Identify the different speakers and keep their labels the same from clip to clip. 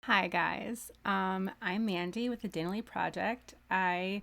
Speaker 1: Hi guys, I'm Mandy with the Dinnerly Project. I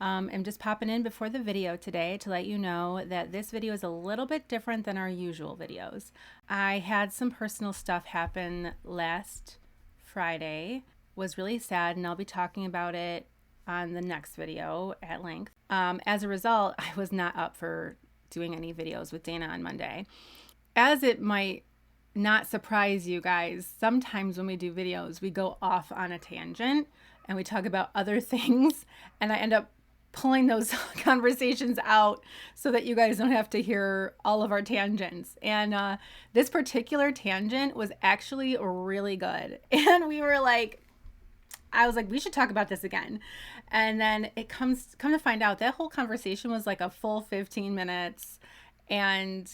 Speaker 1: am just popping in before the video today to let you know that this video is a little bit different than our usual videos. I had some personal stuff happen last Friday, was really sad, and I'll be talking about it on the next video at length. As a result, I was not up for doing any videos with Dana on Monday. As it might not surprise you guys, sometimes when we do videos, we go off on a tangent and we talk about other things, and I end up pulling those conversations out so that you guys don't have to hear all of our tangents. And this particular tangent was actually really good. And we were like, I was like, we should talk about this again. And then come to find out that whole conversation was like a full 15 minutes. And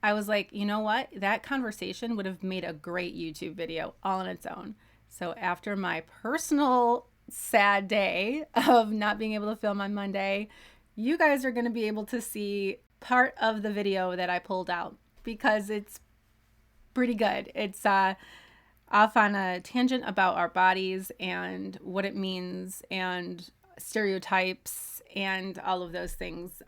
Speaker 1: I was like, you know what? That conversation would have made a great YouTube video all on its own. So after my personal sad day of not being able to film on Monday, you guys are going to be able to see part of the video that I pulled out because it's pretty good. It's off on a tangent about our bodies and what it means and stereotypes and all of those things.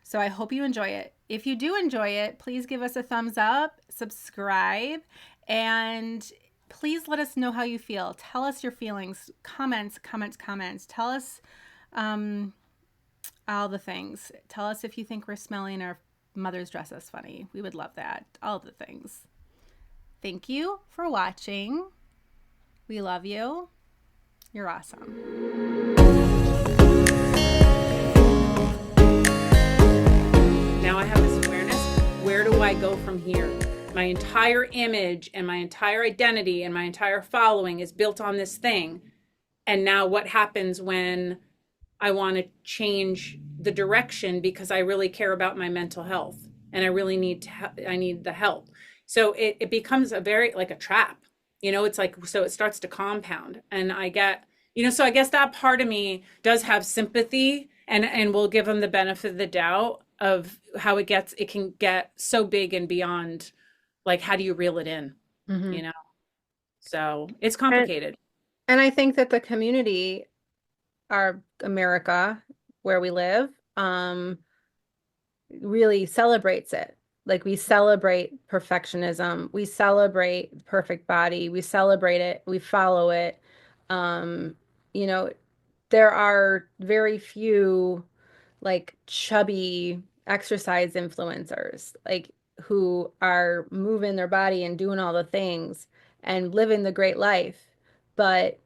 Speaker 1: So I hope you enjoy it. If you do enjoy it, please give us a thumbs up, subscribe, and please let us know how you feel. Tell us your feelings, comments. Tell us all the things. Tell us if you think we're smelly and our mothers dress us funny. We would love that. All the things. Thank you for watching. We love you. You're awesome.
Speaker 2: Now I have this awareness. Where do I go from here? My entire image and my entire identity and my entire following is built on this thing. And now what happens when I want to change the direction because I really care about my mental health and I really I need the help. So it becomes a very like a trap, it's like, so it starts to compound and I get, so I guess that part of me does have sympathy and will give them the benefit of the doubt of how it can get so big and beyond, like, how do you reel it in,
Speaker 1: Mm-hmm.
Speaker 2: you know? So it's
Speaker 1: And,
Speaker 2: complicated.
Speaker 1: and I think that the community, our America, where we live, really celebrates it. Like we celebrate perfectionism, we celebrate perfect body, we celebrate it, we follow it. Um, you know, there are very few like chubby exercise influencers, like who are moving their body and doing all the things and living the great life. But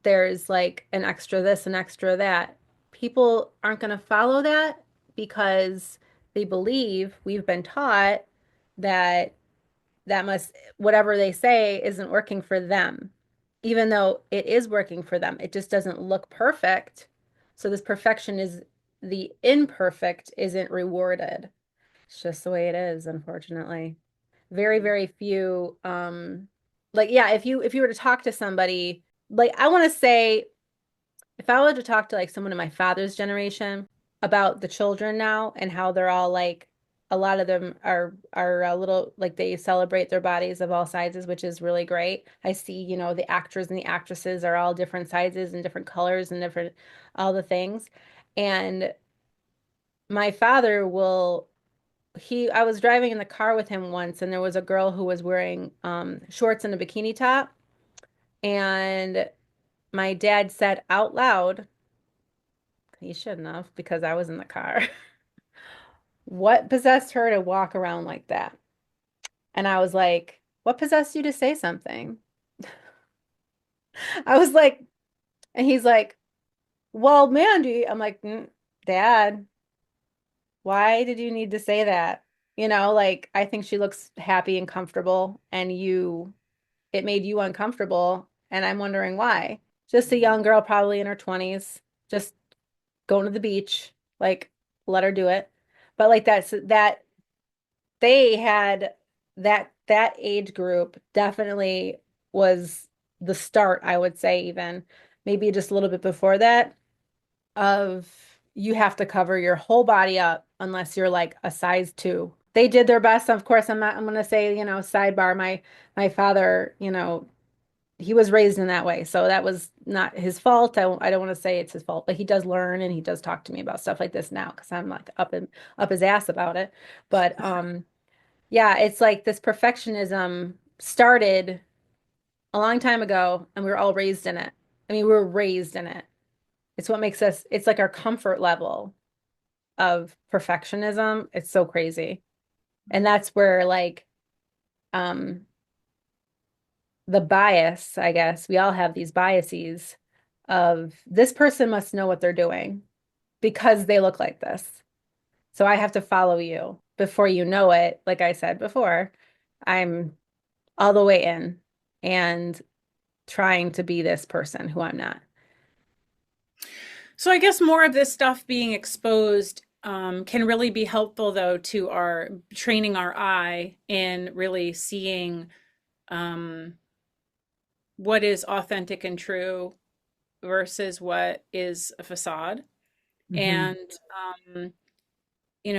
Speaker 1: there's like an extra this and extra that. People aren't going to follow that because they believe we've been taught that whatever they say isn't working for them, even though it is working for them. It just doesn't look perfect. So this perfection is the imperfect isn't rewarded. It's just the way it is, unfortunately. Very, very few like yeah, if you were to talk to somebody, like I want to say if I were to talk to like someone in my father's generation about the children now and how they're all like a lot of them are a little like they celebrate their bodies of all sizes, which is really great. I see, the actors and the actresses are all different sizes and different colors and different all the things. And my father will he I was driving in the car with him once and there was a girl who was wearing shorts and a bikini top and my dad said out loud, he shouldn't have because I was in the car. What possessed her to walk around like that? And I was like, what possessed you to say something? I was like, and he's like, well, Mandy. I'm like, Dad, why did you need to say that? Like I think she looks happy and comfortable, and it made you uncomfortable, and I'm wondering why. Just a young girl, probably in her 20s, just going to the beach, like let her do it. But like that they had that age group definitely was the start, I would say, even maybe just a little bit before that, of you have to cover your whole body up unless you're like a size two. They did their best. Of course, I'm gonna say, sidebar, my father, he was raised in that way. So that was not his fault. I don't want to say it's his fault, but he does learn and he does talk to me about stuff like this now because I'm like up his ass about it. But yeah, it's like this perfectionism started a long time ago and we were all raised in it. I mean, we were raised in it. It's what makes us, it's like our comfort level of perfectionism. It's so crazy. And that's where like um the bias, I guess, we all have these biases of this person must know what they're doing because they look like this. So I have to follow you. Before you know it, like I said before, I'm all the way in and trying to be this person who I'm not.
Speaker 2: So I guess more of this stuff being exposed can really be helpful, though, to our training our eye in really seeing um, what is authentic and true versus what is a facade.
Speaker 1: Hmm.
Speaker 2: And, um,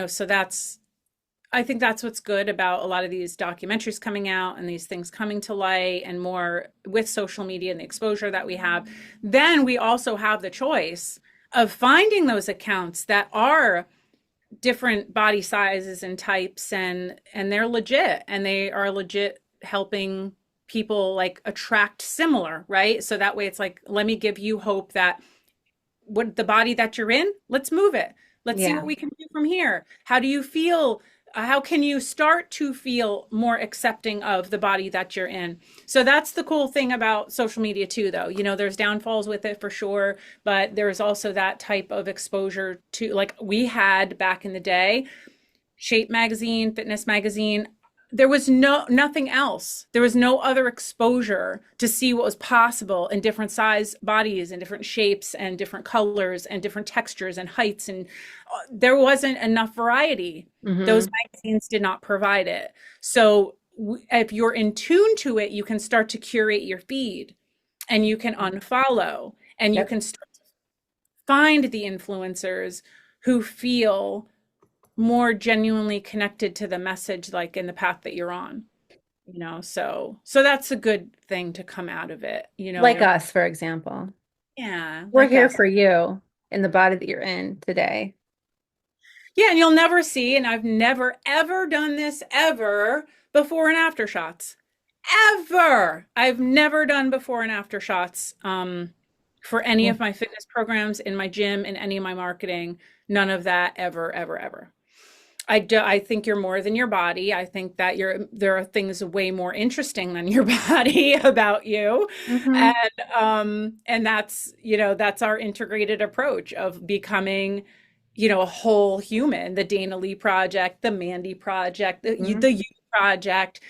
Speaker 2: so I think that's what's good about a lot of these documentaries coming out and these things coming to light and more with social media and the exposure that we have. Then we also have the choice of finding those accounts that are different body sizes and types and they're legit and they are legit helping people like attract similar, right? So that way it's like, let me give you hope that what the body that you're in, let's move it. Let's see
Speaker 1: Yeah.
Speaker 2: what we can do from here. How do you feel? How can you start to feel more accepting of the body that you're in? So that's the cool thing about social media too, though. There's downfalls with it for sure, but there's also that type of exposure to, like we had back in the day, Shape magazine, fitness magazine. There was nothing else. There was no other exposure to see what was possible in different size bodies and different shapes and different colors and different textures and heights, and there wasn't enough variety. Those
Speaker 1: Hmm.
Speaker 2: magazines did not provide it. So if you're in tune to it, you can start to curate your feed and you can unfollow and you
Speaker 1: Yep.
Speaker 2: can start to find the influencers who feel more genuinely connected to the message, like in the path that you're on. So that's a good thing to come out of it.
Speaker 1: Like us, for example.
Speaker 2: Yeah,
Speaker 1: We're
Speaker 2: like
Speaker 1: here
Speaker 2: us.
Speaker 1: for you in the body that you're in today.
Speaker 2: Yeah, and you'll never see, and I've never ever done this ever, before and after shots. Ever. I've never done before and after shots for any of my fitness programs in my gym, in any of my marketing. None of that ever, ever, ever. I think you're more than your body. I think that there are things way more interesting than your body about you.
Speaker 1: Mm-hmm.
Speaker 2: And that's our integrated approach of becoming, a whole human, the Dana Lee Project, the Mandy Project,
Speaker 1: Hmm.
Speaker 2: the You Project.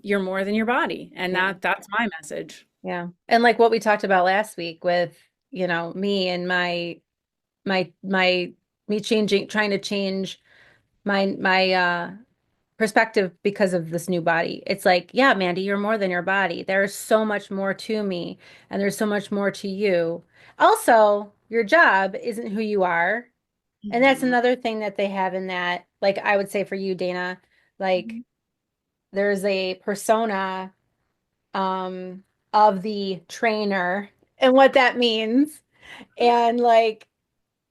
Speaker 2: You're more than your body. And
Speaker 1: Yeah.
Speaker 2: that's my message.
Speaker 1: Yeah. And like what we talked about last week with, me and my me changing, trying to change my perspective because of this new body. It's like, yeah, Mandy, you're more than your body. There's so much more to me and there's so much more to you. Also, your job isn't who you are. And that's
Speaker 2: Mhm.
Speaker 1: another thing that they have in that, like I would say for you, Dana, like there's a persona um of the trainer and what that means. And like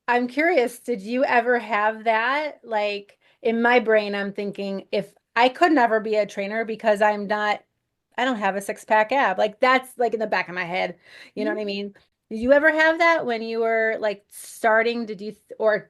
Speaker 1: I'm curious, did you ever have that? Like in my brain, I'm thinking if I could never be a trainer because I don't have a six pack ab. Like that's like in the back of my head. You know what I mean? Did you ever have that when you were like starting? Or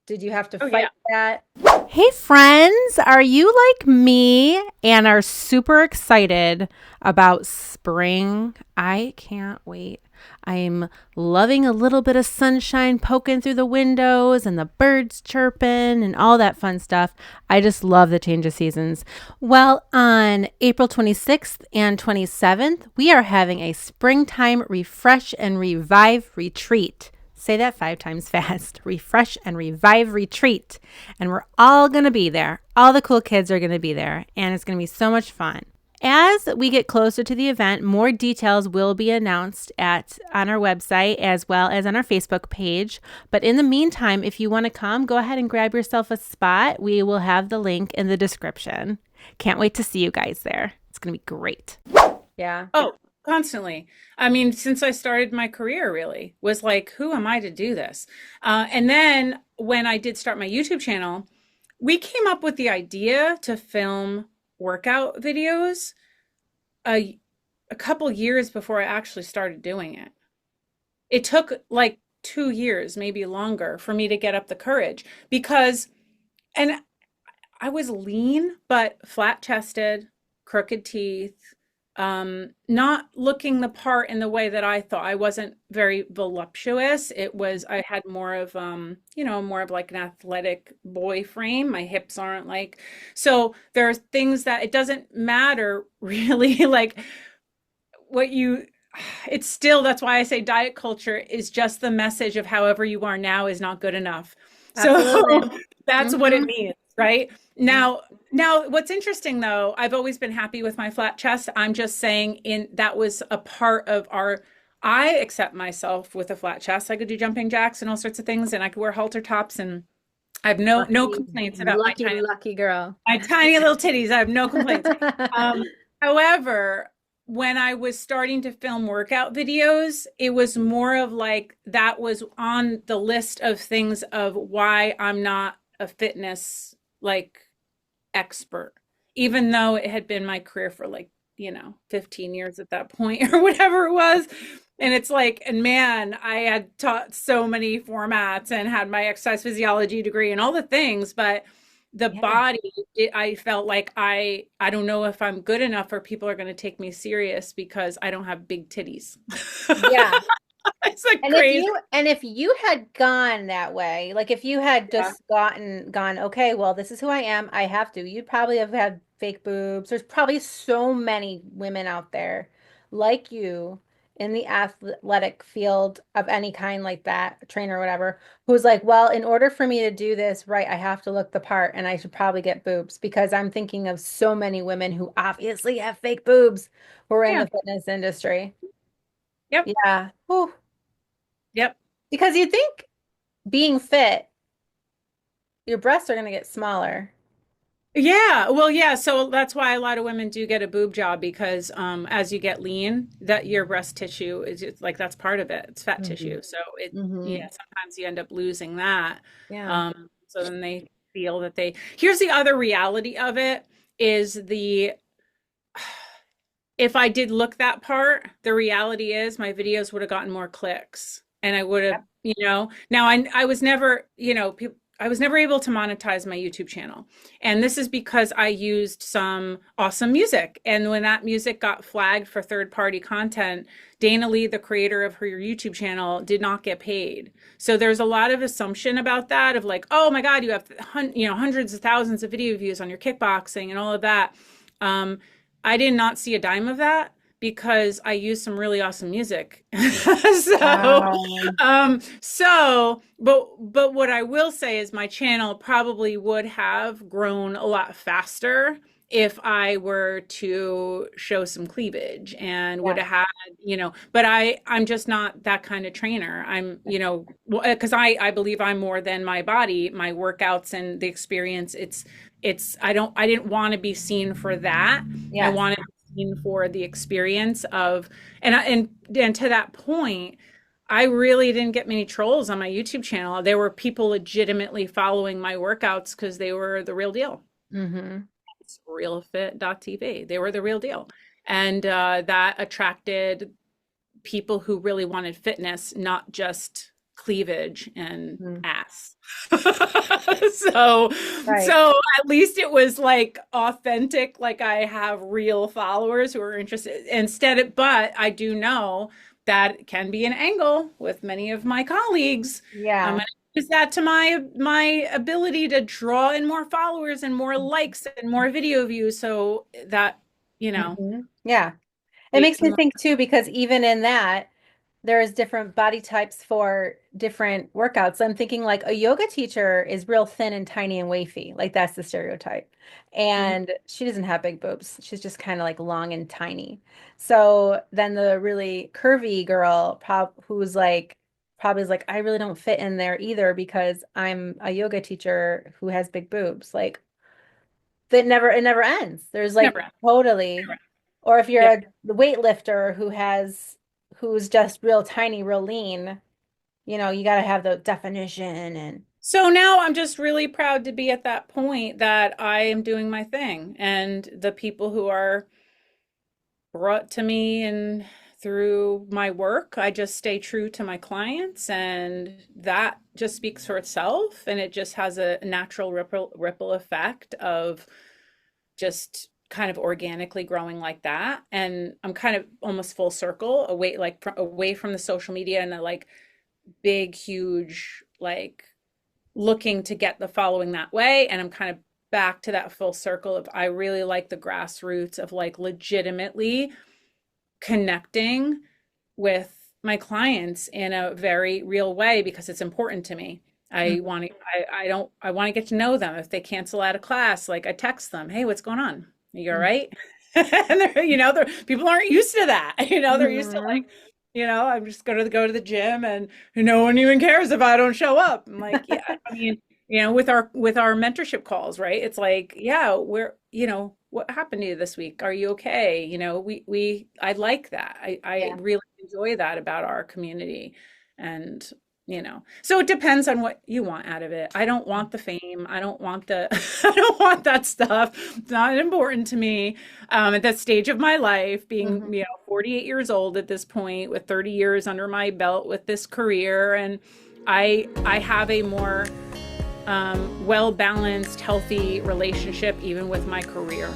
Speaker 1: did you have to
Speaker 2: Oh
Speaker 1: fight
Speaker 2: yeah.
Speaker 1: that?
Speaker 3: Hey, friends, are you like me and are super excited about spring? I can't wait. I'm loving a little bit of sunshine poking through the windows and the birds chirping and all that fun stuff. I just love the change of seasons. Well, on April 26th and 27th, we are having a springtime refresh and revive retreat. Say that 5 times fast. Refresh and revive retreat. And we're all going to be there. All the cool kids are going to be there. And it's going to be so much fun. As we get closer to the event, more details will be announced on our website as well as on our Facebook page. But in the meantime, if you want to come, go ahead and grab yourself a spot. We will have the link in the description. Can't wait to see you guys there. It's going to be great.
Speaker 1: Yeah.
Speaker 2: Oh, constantly. I mean, since I started my career, really was like, who am I to do this? And then when I did start my YouTube channel, we came up with the idea to film workout videos a, a couple years before I actually started doing it. It took like 2 years, maybe longer, for me to get up the courage because, and I was lean, but flat chested, crooked teeth, not looking the part in the way that I thought. I wasn't very voluptuous. It was, I had more of, more of like an athletic boy frame. My hips aren't like, so there are things that it doesn't matter really, like what you, it's still, that's why I say diet culture is just the message of however you are now is not good enough. So
Speaker 1: Absolutely.
Speaker 2: that's what it
Speaker 1: Hmm.
Speaker 2: means, right? Now what's interesting though, I've always been happy with my flat chest. I'm just saying in that was a part of our I accept myself with a flat chest. I could do jumping jacks and all sorts of things and I could wear halter tops and I have no
Speaker 1: Lucky,
Speaker 2: complaints about
Speaker 1: lucky, lucky girl.
Speaker 2: my tiny little titties. I have no complaints. Um, However, when I was starting to film workout videos, it was more of like that was on the list of things of why I'm not a fitness like expert, even though it had been my career for like, 15 years at that point or whatever it was. And it's like, and man, I had taught so many formats and had my exercise physiology degree and all the things, but the
Speaker 1: Yeah.
Speaker 2: body, I felt like I don't know if I'm good enough or people are going to take me serious because I don't have big titties.
Speaker 1: Yeah.
Speaker 2: It's like
Speaker 1: And if
Speaker 2: crazy.
Speaker 1: you and if you had gone that way, like if you had
Speaker 2: Yeah.
Speaker 1: just gone, okay, well, this is who I am, I have to, you'd probably have had fake boobs. There's probably so many women out there like you in the athletic field of any kind like that, trainer or whatever, who's like, well, in order for me to do this right, I have to look the part and I should probably get boobs because I'm thinking of so many women who obviously have fake boobs who are in
Speaker 2: Yeah.
Speaker 1: the fitness industry.
Speaker 2: Yep.
Speaker 1: Yeah. Whew.
Speaker 2: Yep.
Speaker 1: Because you think being fit, your breasts are going to get smaller.
Speaker 2: Yeah, well, yeah, so that's why a lot of women do get a boob job because as you get lean, that your breast tissue is just, like that's part of it. It's fat
Speaker 1: Hmm.
Speaker 2: tissue. So
Speaker 1: Hmm.
Speaker 2: sometimes you end up losing that.
Speaker 1: Yeah.
Speaker 2: So then they feel that here's the other reality of it is if I did look that part, the reality is my videos would have gotten more clicks and I would have,
Speaker 1: Yep.
Speaker 2: now I was never, I was never able to monetize my YouTube channel. And this is because I used some awesome music. And when that music got flagged for third-party content, Dana Lee, the creator of her YouTube channel, did not get paid. So there's a lot of assumption about that of like, oh my God, you have hundreds of thousands of video views on your kickboxing and all of that. I did not see a dime of that because I used some really awesome music. so,
Speaker 1: Wow.
Speaker 2: but what I will say is my channel probably would have grown a lot faster if I were to show some cleavage and would
Speaker 1: Yeah.
Speaker 2: have had, but I'm just not that kind of trainer. I'm, because I believe I'm more than my body, my workouts and the experience. I didn't want to be seen for that. I
Speaker 1: Yes.
Speaker 2: wanted to be seen for the experience of, and to that point, I really didn't get many trolls on my YouTube channel. There were people legitimately following my workouts because they were the real deal.
Speaker 1: Hmm.
Speaker 2: It's realfit.tv. They were the real deal. And that attracted people who really wanted fitness, not just cleavage and
Speaker 1: Hmm.
Speaker 2: ass. so
Speaker 1: Right.
Speaker 2: so at least it was like authentic, like I have real followers who are interested but I do know that it can be an angle with many of my colleagues. I'm
Speaker 1: Yeah.
Speaker 2: going to use that to my ability to draw in more followers and more likes and more video views so that you know
Speaker 1: Hmm. Yeah. It
Speaker 2: create
Speaker 1: makes
Speaker 2: some
Speaker 1: me
Speaker 2: more.
Speaker 1: think too, because even in that, there's different body types for different workouts. I'm thinking like a yoga teacher is real thin and tiny and wafy. Like that's the stereotype.
Speaker 2: Mhm.
Speaker 1: And she doesn't have big boobs. She's just kind of like long and tiny. So then the really curvy girl who's like probably is like, I really don't fit in there either because I'm a yoga teacher who has big boobs. Like that never it never ends. There's like
Speaker 2: Never end.
Speaker 1: totally
Speaker 2: Never end.
Speaker 1: Or if you're
Speaker 2: Yeah.
Speaker 1: a weightlifter who's just real tiny, real lean, you got to have the definition and
Speaker 2: So now I'm just really proud to be at that point that I am doing my thing. And the people who are brought to me and through my work, I just stay true to my clients, and that just speaks for itself. And it just has a natural ripple effect of just kind of organically growing like that. And I'm kind of almost full circle away, like away from the social media and the like big, huge, like looking to get the following that way. And I'm kind of back to that full circle of I really like the grassroots of like legitimately connecting with my clients in a very real way because it's important to me. I
Speaker 1: Mhm.
Speaker 2: want to I don't I want to get to know them. If they cancel out of class, like I text them, "Hey, what's going on? You all right?" And they're people aren't used to that. They're used to like,
Speaker 1: Mhm.
Speaker 2: I'm just going to go to the gym and no one even cares if I don't show up. I'm like, yeah, I mean, with our mentorship calls, right? It's like, yeah, what happened to you this week? Are you okay? I like that. I
Speaker 1: Yeah.
Speaker 2: really enjoy that about our community. And, so it depends on what you want out of it. I don't want the fame. I don't want I don't want that stuff. It's not important to me. At that stage of my life, being,
Speaker 1: Mhm.
Speaker 2: 48 years old at this point with 30 years under my belt with this career. And I have a more well balanced, healthy relationship even with my career.